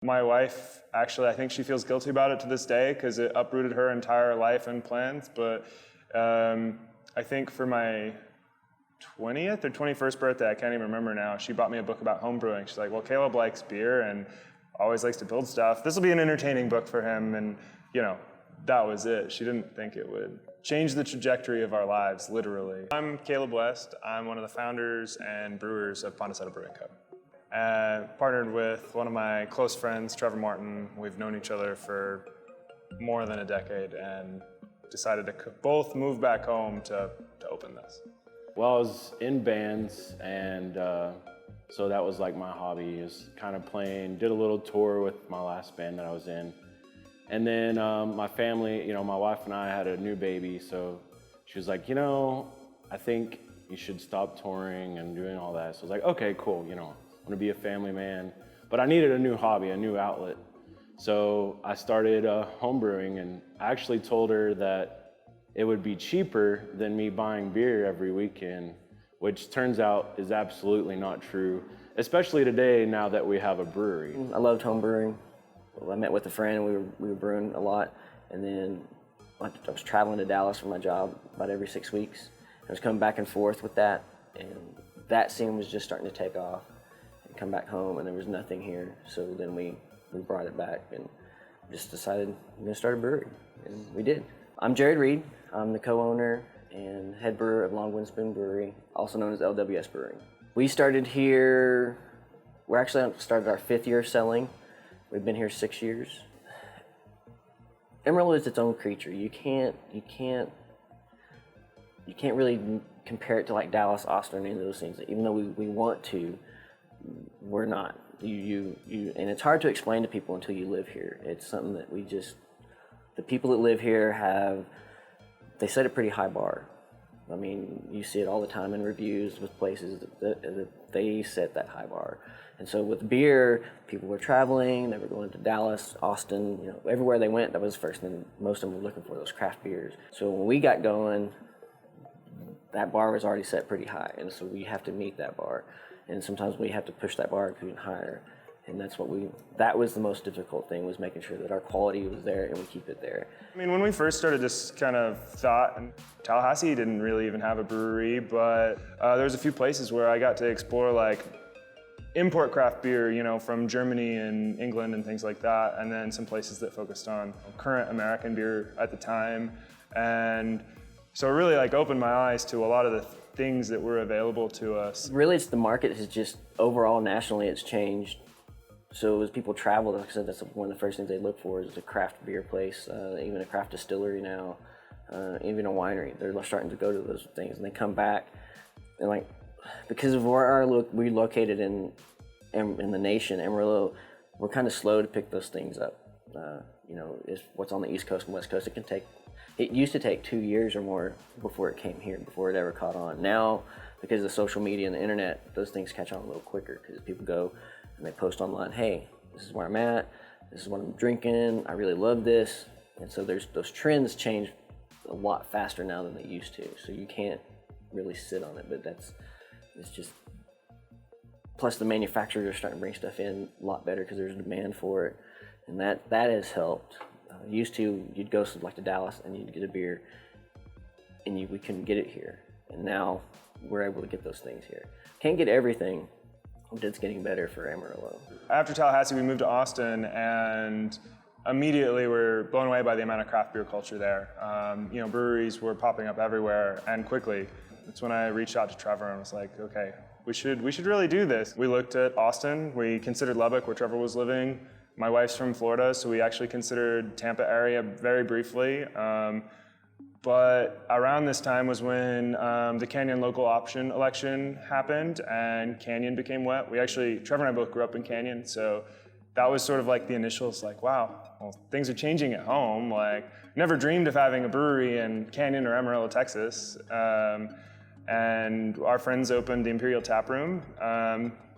My wife, actually, I think she feels guilty about it to this day because it uprooted her entire life and plans. But I think for my 20th or 21st birthday, I can't even remember now, she bought me a book about home brewing. She's like, well, Caleb likes beer and always likes to build stuff. This will be an entertaining book for him. And, you know, that was it. She didn't think it would change the trajectory of our lives, literally. I'm Caleb West. I'm one of the founders and brewers of Pondeseta Brewing Co. Partnered with one of my close friends, Trevor Martin. We've known each other for more than a decade and decided to both move back home to open this. Well, I was in bands, and so that was like my hobby, is kind of playing. Did a little tour with my last band that I was in. And then my family, my wife and I had a new baby, so she was like, I think you should stop touring and doing all that. So I was like, okay, cool, I want to be a family man. But I needed a new hobby, a new outlet. So I started home brewing, and I actually told her that it would be cheaper than me buying beer every weekend, which turns out is absolutely not true, especially today now that we have a brewery. I loved home brewing. I met with a friend and we were brewing a lot, and then I was traveling to Dallas for my job about every 6 weeks. I was coming back and forth with that, and that scene was just starting to take off. And come back home and there was nothing here, so then we brought it back and just decided we're going to start a brewery, and we did. I'm Jared Reed. I'm the co-owner and head brewer of Long Wooden Spoon Brewery, also known as LWS Brewing. We started here, we're actually started our 5th year selling. We've been here 6 years. Amarillo is its own creature. You can't really compare it to like Dallas, Austin, any of those things. Even though we want to, we're not. And it's hard to explain to people until you live here. It's something that the people that live here they set a pretty high bar. I mean, you see it all the time in reviews with places that they set that high bar. And so with beer, people were traveling, they were going to Dallas, Austin, everywhere they went, that was the first thing most of them were looking for, those craft beers. So when we got going, that bar was already set pretty high, and so we have to meet that bar. And sometimes we have to push that bar even higher. And that was the most difficult thing, was making sure that our quality was there and we keep it there. I mean, when we first started, this kind of thought, and Tallahassee didn't really even have a brewery, but there was a few places where I got to explore like import craft beer, from Germany and England and things like that, and then some places that focused on current American beer at the time. And so it really opened my eyes to a lot of the things that were available to us. Really, it's the market has just, overall, nationally, it's changed. So as people travel, like I said, that's one of the first things they look for is a craft beer place, even a craft distillery now, even a winery. They're starting to go to those things, and they come back, and because of where we're located in the nation, Amarillo, we're kind of slow to pick those things up. Is what's on the East Coast and West Coast. It used to take 2 years or more before it came here, before it ever caught on. Now, because of social media and the internet, those things catch on a little quicker, because people go and they post online, hey, this is where I'm at, this is what I'm drinking, I really love this. And so those trends change a lot faster now than they used to. So you can't really sit on it, but it's just, plus the manufacturers are starting to bring stuff in a lot better because there's a demand for it. And that has helped. Used to, you'd go to Dallas and you'd get a beer and we couldn't get it here. And now we're able to get those things here. Can't get everything, but it's getting better for Amarillo. After Tallahassee, we moved to Austin, and immediately we're blown away by the amount of craft beer culture there. Breweries were popping up everywhere and quickly. That's when I reached out to Trevor and was like, okay, we should really do this. We looked at Austin, we considered Lubbock, where Trevor was living. My wife's from Florida, so we actually considered Tampa area very briefly. But around this time was when the Canyon local option election happened and Canyon became wet. Trevor and I both grew up in Canyon, so that was sort of the initials, wow, well, things are changing at home. Never dreamed of having a brewery in Canyon or Amarillo, Texas. And our friends opened the Imperial Tap Room.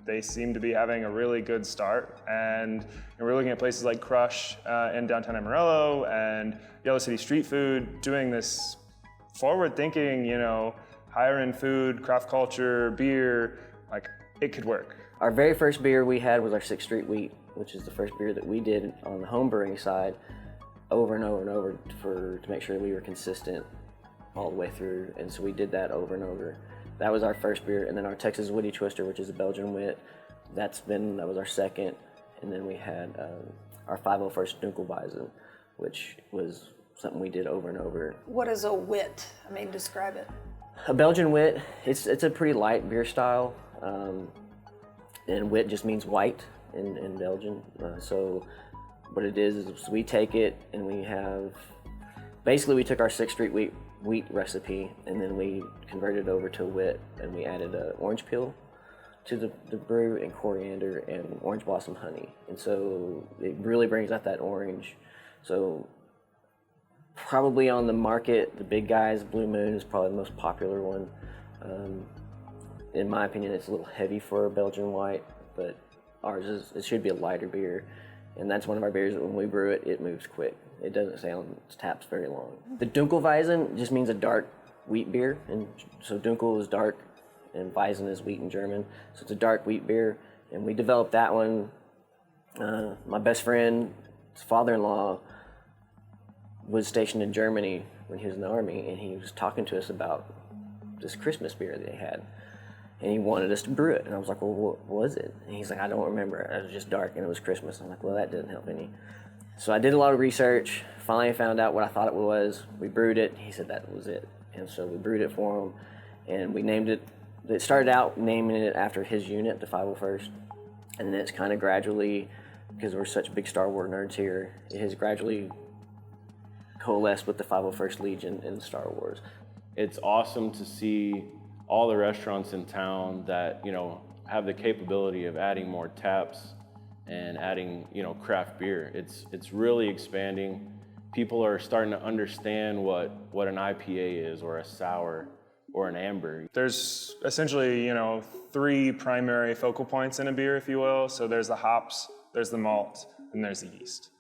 They seem to be having a really good start, and we're looking at places like Crush in downtown Amarillo and Yellow City Street Food, doing this forward-thinking, higher-end food, craft culture, beer. It could work. Our very first beer we had was our 6th Street Wheat. which is the first beer that we did on the home brewing side, over and over and over to make sure we were consistent all the way through. And so we did that over and over. That was our first beer, and then our Texas Woody Twister, which is a Belgian wit. That was our second, and then we had our 501st Dunkelweizen, which was something we did over and over. What is a wit? I mean, describe it. A Belgian wit, it's a pretty light beer style, and wit just means white in Belgian. So what it is we take it and we we took our 6th Street wheat recipe, and then we converted it over to wit, and we added orange peel to the brew, and coriander and orange blossom honey. And so it really brings out that orange. So probably on the market, the big guys, Blue Moon is probably the most popular one. In my opinion, it's a little heavy for a Belgian white, but ours it should be a lighter beer. And that's one of our beers that when we brew it, it moves quick. It doesn't stay on its taps very long. The Dunkelweizen just means a dark wheat beer. And so Dunkel is dark and Weizen is wheat in German. So it's a dark wheat beer. And we developed that one. My best friend's father-in-law was stationed in Germany when he was in the army, and he was talking to us about this Christmas beer that they had. And he wanted us to brew it. And I was like, well, what was it? And he's like, I don't remember. It was just dark and it was Christmas. I'm like, well, that didn't help any. So I did a lot of research, finally found out what I thought it was. We brewed it. He said that was it. And so we brewed it for him, and we named it. It started out naming it after his unit, the 501st. And then it's kind of gradually, because we're such big Star Wars nerds here, it has gradually coalesced with the 501st Legion in Star Wars. It's awesome to see all the restaurants in town that, have the capability of adding more taps and adding, craft beer. It's really expanding. People are starting to understand what an IPA is, or a sour, or an amber. There's essentially, 3 primary focal points in a beer, if you will. So there's the hops, there's the malt, and there's the yeast.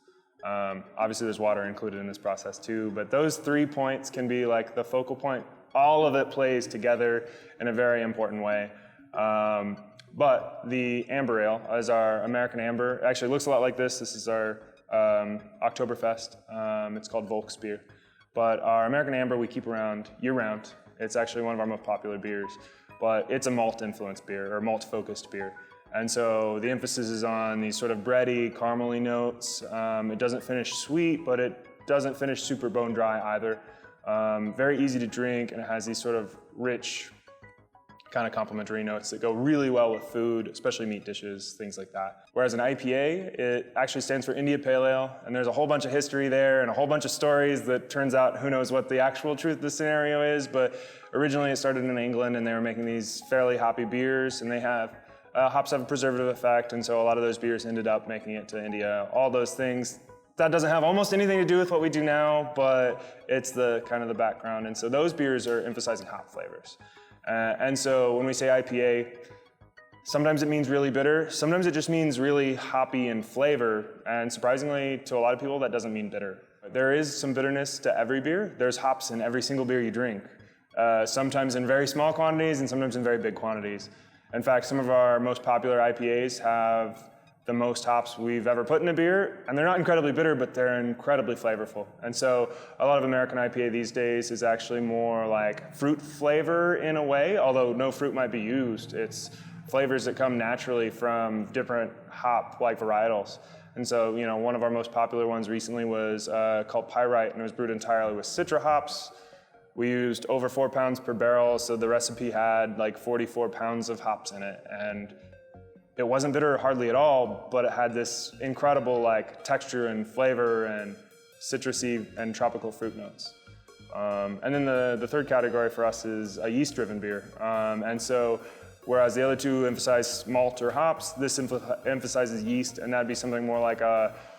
Obviously there's water included in this process too, but those 3 points can be like the focal point. All of it plays together in a very important way. But the amber ale is our American amber. It actually looks a lot like this. This is our Oktoberfest. It's called Volksbier. But our American amber we keep around year-round. It's actually one of our most popular beers. But it's a malt-influenced beer, or malt-focused beer. And so the emphasis is on these sort of bready, caramely notes. It doesn't finish sweet, but it doesn't finish super bone dry either. Very easy to drink, and it has these sort of rich, kind of complementary notes that go really well with food, especially meat dishes, things like that. Whereas an IPA, it actually stands for India Pale Ale, and there's a whole bunch of history there and a whole bunch of stories that turns out who knows what the actual truth of the scenario is, but originally it started in England, and they were making these fairly hoppy beers, and they have hops have a preservative effect, and so a lot of those beers ended up making it to India. All those things, that doesn't have almost anything to do with what we do now, but it's the kind of the background. And so those beers are emphasizing hop flavors. And so when we say IPA, sometimes it means really bitter. Sometimes it just means really hoppy in flavor. And surprisingly, to a lot of people, that doesn't mean bitter. There is some bitterness to every beer. There's hops in every single beer you drink. Sometimes in very small quantities and sometimes in very big quantities. In fact, some of our most popular IPAs have the most hops we've ever put in a beer, and they're not incredibly bitter, but they're incredibly flavorful. And so a lot of American IPA these days is actually more like fruit flavor in a way, although no fruit might be used. It's flavors that come naturally from different hop-like varietals. And so, one of our most popular ones recently was called Pyrite, and it was brewed entirely with Citra hops. We used over 4 pounds per barrel, so the recipe had like 44 pounds of hops in it. And it wasn't bitter hardly at all, but it had this incredible texture and flavor and citrusy and tropical fruit notes. And then the third category for us is a yeast-driven beer. And so whereas the other two emphasize malt or hops, this emphasizes yeast, and that'd be something more like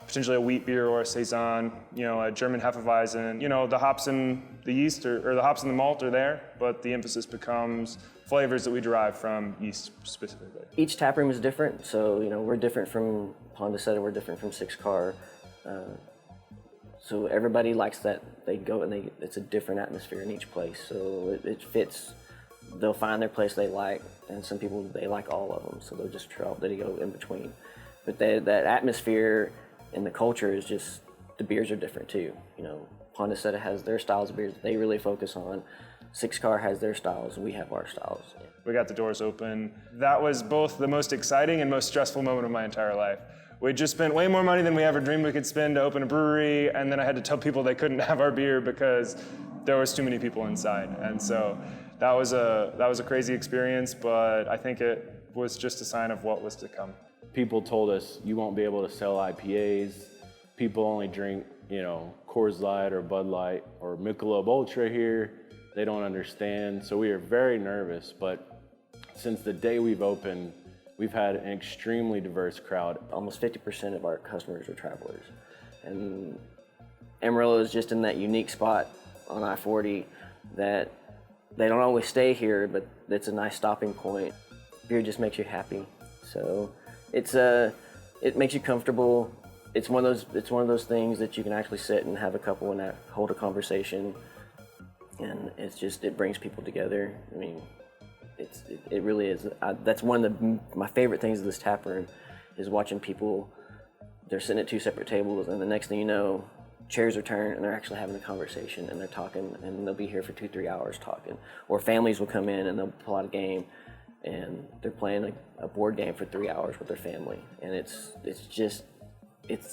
potentially a wheat beer or a saison, a German Hefeweizen. The hops and the yeast or the hops and the malt are there, but the emphasis becomes flavors that we derive from yeast specifically. Each tap room is different, so we're different from Pondeseta, we're different from Six Car. So everybody likes that. They go and it's a different atmosphere in each place, so it fits. They'll find their place they like, and some people, they like all of them, so they'll just travel, they go in between. But that atmosphere and the culture is just, the beers are different too. You know, Pondeseta has their styles of beers that they really focus on. Six Car has their styles, we have our styles. We got the doors open. That was both the most exciting and most stressful moment of my entire life. We just spent way more money than we ever dreamed we could spend to open a brewery, and then I had to tell people they couldn't have our beer because there was too many people inside. And so that was a crazy experience, but I think it was just a sign of what was to come. People told us you won't be able to sell IPAs. People only drink, you know, Coors Light or Bud Light or Michelob Ultra here. They don't understand. So we are very nervous, but since the day we've opened, we've had an extremely diverse crowd. Almost 50% of our customers are travelers. And Amarillo is just in that unique spot on I-40 that they don't always stay here, but it's a nice stopping point. Beer just makes you happy. So it makes you comfortable. It's one of those things that you can actually sit and have a couple and hold a conversation. And it brings people together. I mean, it really is. That's one of my favorite things of this tap room is watching people. They're sitting at two separate tables, and the next thing you know, chairs are turned, and they're actually having a conversation, and they're talking, and they'll be here for 2-3 hours talking. Or families will come in and they'll pull out a game, and they're playing a board game for 3 hours with their family, and it's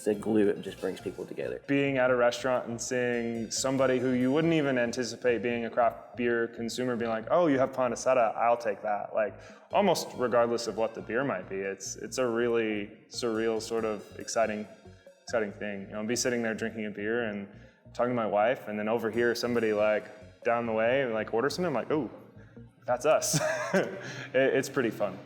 a glue. It just brings people together. Being at a restaurant and seeing somebody who you wouldn't even anticipate being a craft beer consumer being like, oh, you have Pondeseta, I'll take that. Like, almost regardless of what the beer might be, it's a really surreal, sort of exciting thing. You know, be sitting there drinking a beer and talking to my wife, and then overhear somebody like down the way like order something. I'm like, oh, that's us. It's pretty fun.